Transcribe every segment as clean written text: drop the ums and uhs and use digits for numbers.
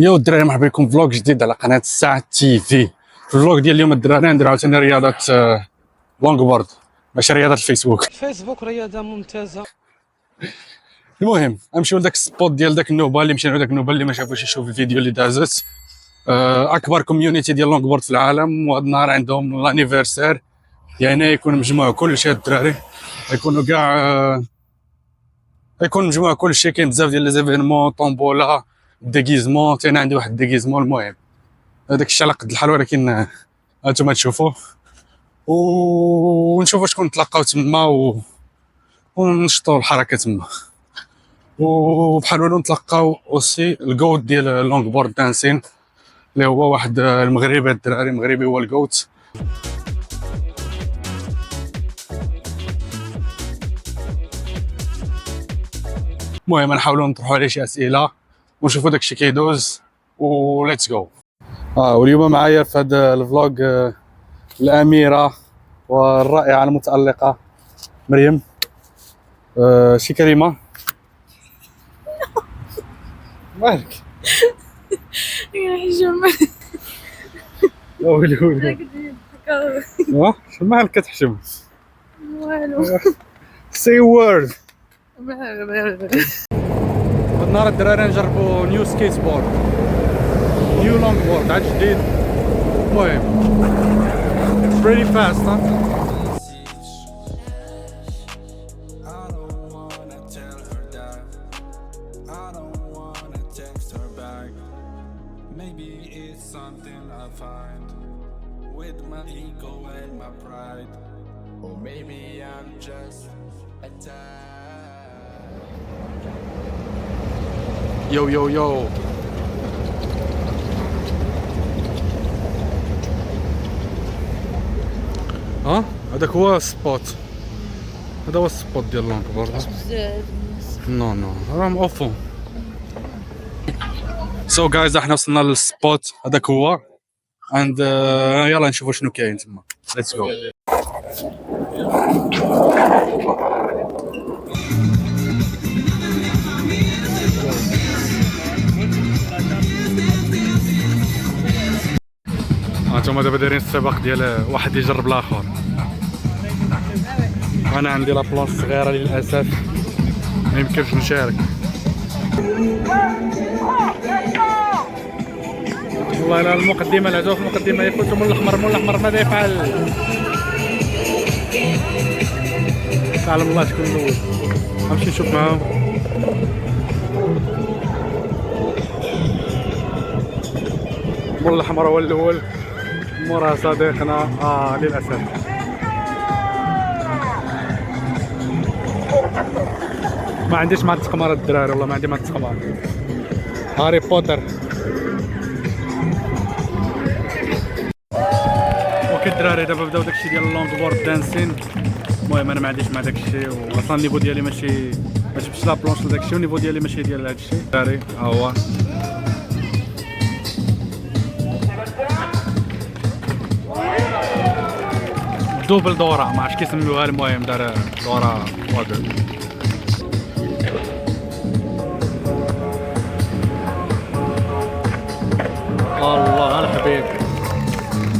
يا الدراري، مرحبا بكم فلوق جديد على قناه الساعه تي في. في الفلوق ديال اليوم الدراري ندير عاوتاني رياضه لونغ بورد، ماشي رياضه الفيسبوك رياضة ممتازة. المهم نمشيو لذاك السبوت ديال داك النوبه اللي مشينا، داك النوبه اللي ما شافوش يشوف الفيديو اللي دازت. اكبر كوميونيتي ديال لونغ بورد في العالم، وهذا النهار عندهم لانيفرسير، يعني يكون مجموع كلشي الدراري، يكونوا كاع يكون مجموع كلشي، كاين بزاف ديال لي زيفينمون، طومبولا، ديغيزمون، انا عندي واحد ديغيزمون. المهم هذاك الشيء على قد الحال، ولكن هانتوما تشوفوه ونشوفوا شكون نتلاقاو تما ونشطوا الحركه تما. وبحال والو نتلاقاو اوسي الجوت ديال لونغ بورد دانسين، اللي هو واحد المغربي، الدراري مغربي هو الجوت. المهم نحاولوا نطرحوا عليه شي اسئله ونشوفوا داكشي كيدوز وليتس جو. واليوم معايا في هذا الفلوغ الاميره والرائعه المتالقه مريم. شي كلمه؟ مالك؟ يحجم. قولي شو مالك كتحشم؟ والو. سي وورد. هاد النهار الدراري نجربوا نيو سكيت بورد، نيو لونغ بورد عاد جديد. المهم بريتي فاست. Maybe it's something I find with my ego and my pride, or maybe I'm just attached. يو هذاك هو السبوت، هذا هو السبوت ديال لونغ بورد. نو راهم اوفون. سو جايز احنا وصلنا للسبوت، هذاك هو اند يلا نشوفوا شنو كاين تما. ليتس جو. هانتوما دابا دايرين السباق ديال واحد يجرب الاخر. انا عندي لابلاص صغيره للاسف ما يمكنش نشارك. والله لا المقدمه لا في المقدمه يفوتوا من الاحمر ماذا يفعل؟ تعلم الله شكون الاول. غنمشي نشوف معاهم. مول الاحمر هو الاول، مورا صديقنا للاسف. ما عنديش مع التقمار الدراري، والله ما عندي مع التقمار. هاري بوتر. اوكي الدراري دابا بداو داكشي ديال اللونغ بورد دانسين. المهم انا ما عنديش مع داكشي، واصلا النيفو ديالي ماشي ما جبتش لا بلونش لداكشي، والنيفو ديالي ماشي ديال هادشي. الدراري ها هو دوبل دورة، ما عرفتش كيسميوها. المهم دار دورة وادر. الله الحبيب.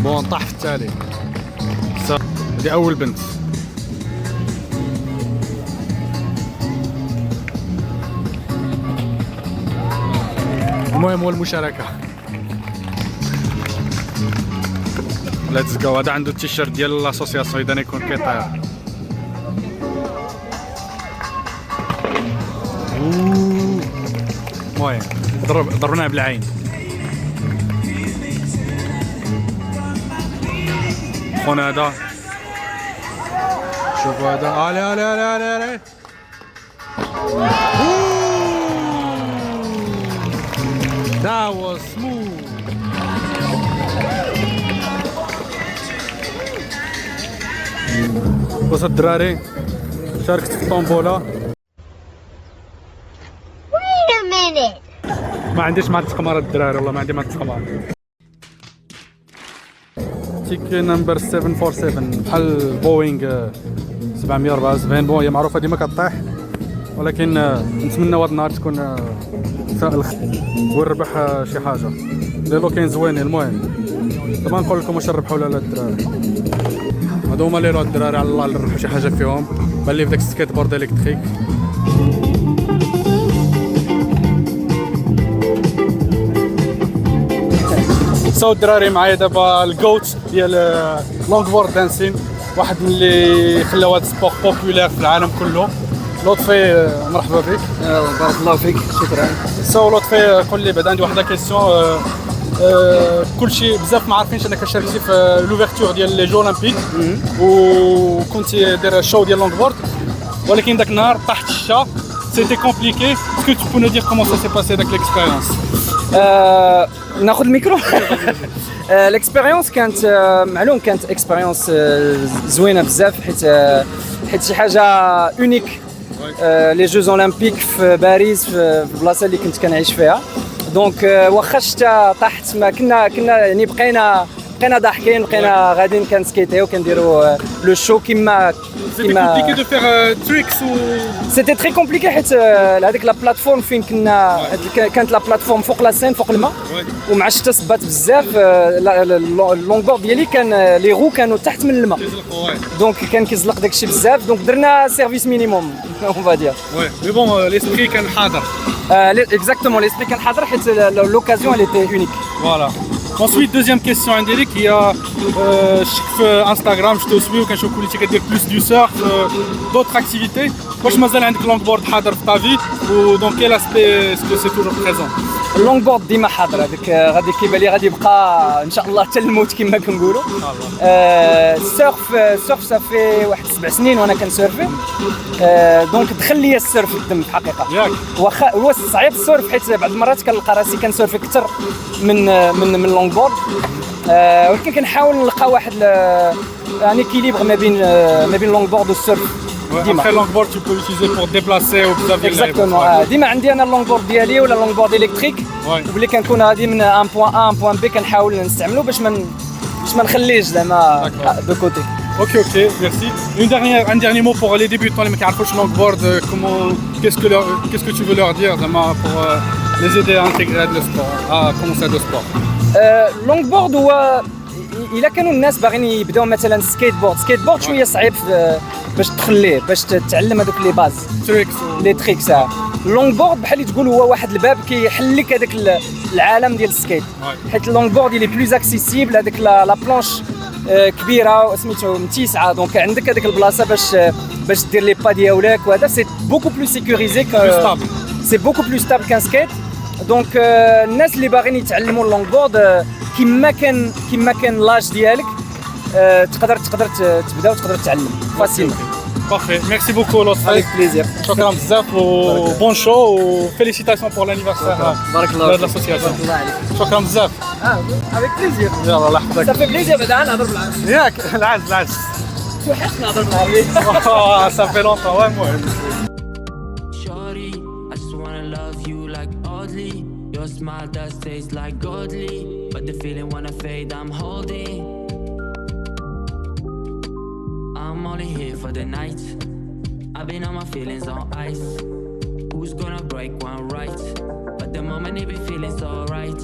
بون طاح في التالي. هذه اول بنت. المهم هو المشاركة. ليتس جو. هذا عنده التيشيرت ديال لاسوسياسيون اذا يكون كيطير. المهم ضربناه بالعين. خونا هذا شوفوا هذا. علي That was smooth. بص الدراري شاركت في الطومبولا. Wait a minute. ما عنديش مع التقمار الدراري، والله ما عندي مع التقمار. تيكي نمبر 747 بحال بوينغ 774. بون هي معروفه ديما كطيح، ولكن نتمنى هذا النهار تكون فيها الخير ونربح شي حاجه. لي لو كاين زوينين. المهم دابا نقول لكم واش نربحوا ولا لا الدراري. هادو هما لي الدراري على الله نربحوا شي حاجه فيهم. بان لي في داك السكيت بورد الكتريك. سو الدراري معايا دابا الجوت ديال لونغ بورد دانسين، واحد من اللي خلاو هذا السبور بوبولير في العالم كله. لطفي مرحبا بك. بارك الله فيك، شكرا. سو لطفي قول لي بعد عندي واحد لا كيسيون. كلشي بزاف ما عارفينش انك شاركتي في لوفيرتور ديال لي جو اولمبيك وكنتي داير الشو ديال لونغ بورد، ولكن داك النهار طاحت الشتا سيتي كومبليكي. اسكو tu peux nous dire comment ça s'est passé داك ليكسبيريونس؟ ناخذ الميكرو. الاكسبيريونس كانت معلوم، كانت اكسبيريونس زوينه بزاف، حيت شي حاجه اونيك. لي جوز اولمبيك في باريس، في البلاصه اللي كنت كنعيش فيها. دونك واخا الشتا طاحت، ما كنا يعني بقينا ضاحكين، بقينا غاديين كنسكيتيو كنديروا لو شو كيما كومبليكي دو فيغ تريكس و سيتي تري كومبليكي، حيت هذيك لا بلاتفورم فين كنا كانت لا بلاتفورم فوق لا سين فوق الماء، ومع الشتا صبات بزاف. اللونغ بورد ديالي كان لي رو كانوا تحت من الماء، دونك كان كيزلق داكشي بزاف. دونك درنا سيرفيس مينيموم اون فادير. وي مي بون ليسبري كان حاضر. اكزاكتومون ليسبري كان حاضر، حيت لوكازيون elle était unique. Voilà. Ensuite, deuxième question عندي هي شفت في انستغرام شفتو سوي وكنشوف كلشي كدير بلوس دو سيرف دوطخ اكتيفيتي. واش مازال عندك لونغ بورد حاضر في طافي و دون كيل اسبي اسكو سي توجور بريزون؟ اللونغ بورد ديما حاضر، هذاك غادي كيبان لي غادي يبقى ان شاء الله حتى الموت كما كنقولوا. السيرف صافي واحد 7 سنين وانا كنسيرفي، دونك دخل لي السيرف في الدم في الحقيقه. واخا هو صعيب السيرف، حيت بعض المرات كنلقى راسي كنسيرفي اكثر من اللونغ بورد، ولكن كنحاول نلقى واحد يعني كيليبر ما بين اللونغ بورد والسيرف. ديما après longboard tu peux l'utiliser pour déplacer ou بزاف ديال اكزاكتومون. ديما عندي انا اللونغ بورد ديالي ولا اللونغ بورد الكتريك، وبلي كنكون غادي من ان بوان ا ان بوان بي كنحاول نستعملو باش ما نخليش زعما دو كوتي. اوكي ميرسي. un dernier mot pour les débutants اللي ما كيعرفوش longboard. comment qu'est-ce que tu veux leur dire زعما pour les aider à intégrer le sport, à commencer le sport؟ اللونغ بورد هو الا كانوا الناس باغيين يبداو مثلا سكيت بورد شويه صعيب باش تدخل باش تتعلم هذوك لي باز لي تريكس. اللونغ بورد بحال اللي تقول هو واحد الباب كيحل لك هذاك العالم ديال السكيت، حيت اللونغ بورد اللي بلوز اكسيسيبل. هذيك لا بلانش كبيره سميتو متيسعه، دونك عندك هذيك البلاصه باش دير لي با ديالك، وهذا سي بوكو بلو سيكوريزي، سي بوكو بلو ستابل كان سكيت. دونك الناس اللي باغيين يتعلموا اللونغ بورد كما كان لاج ديالك، تقدر تبدا وتقدر تتعلم فاسيل. Parfait, merci beaucoup لطفي. Avec plaisir. شكرا بزاف و بون شو و félicitations pour l'anniversaire بارك الله de l'association. الله عليك. شكرا بزاف. avec plaisir. يلا الله يحفظك. صافي بليزير بعدا نهضر بالعربي. ياك العز. توحشنا نهضر بالعربي. Ça fait longtemps ouais المهم. Shorty, I just wanna love you like oddly. Your smile does taste like godly, but the feeling wanna fade, I'm holding. I'm only here for the night. I've been on my feelings on ice. Who's gonna break one right? But the moment it be feeling so right.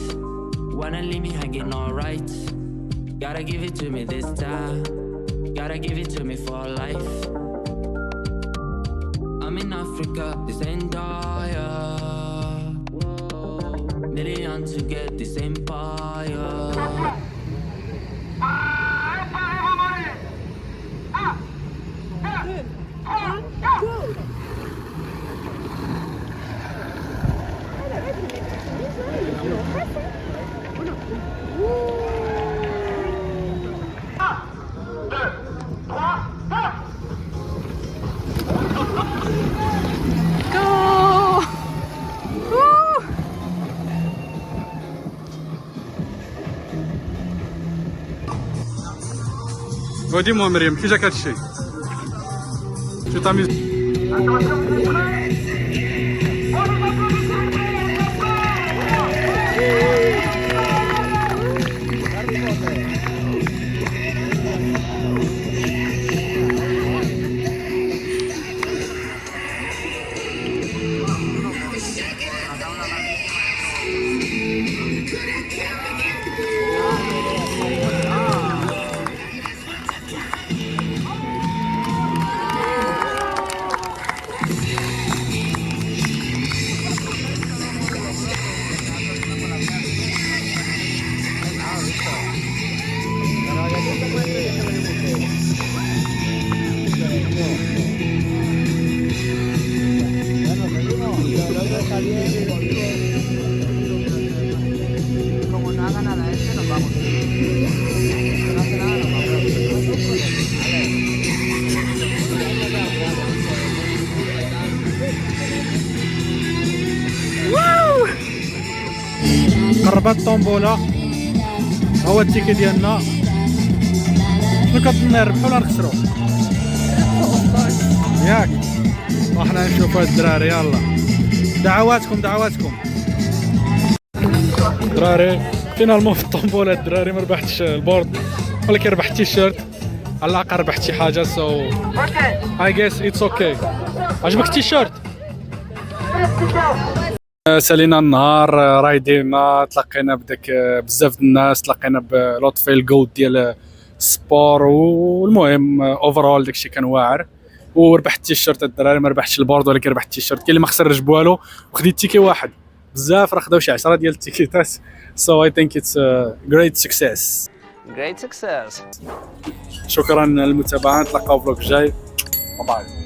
Wanna leave me hanging alright. Gotta give it to me this time. Gotta give it to me for life. I'm in Africa, this ain't dire. Million to get this empire. dis-moi مريم كي جاك هادشي؟ Tu t'amuses؟ الطومبوله، ها هو التيكي ديالنا. شنو كنظن نربحو ولا نخسرو؟ ياك وحنا نشوفو هاد الدراري. يلا دعواتكم دراري. فينالمون في الطومبوله الدراري ما ربحتش البورد ولكن ربحت تيشيرت، على الاقل ربحت شي حاجه. سو اي جيس اتس اوكي. عجبك التيشيرت؟ سالينا النهار رايدينا، تلاقينا بداك بزاف د الناس، تلاقينا بلطفي الجود ديال السبور، والمهم اوفرول داكشي كان واعر. وربحت التيشيرت الدراري، ما ربحتش البورد ولكن ربحت التيشيرت. كاين اللي ما خسرش بوالو وخديت تيكي واحد، بزاف راه خداو شي 10 ديال التيكيتات. سو اي ثينك اتس جريت سكسيس. Great success. شكرا للمتابعه، نتلاقاو فلوق جاي. باي.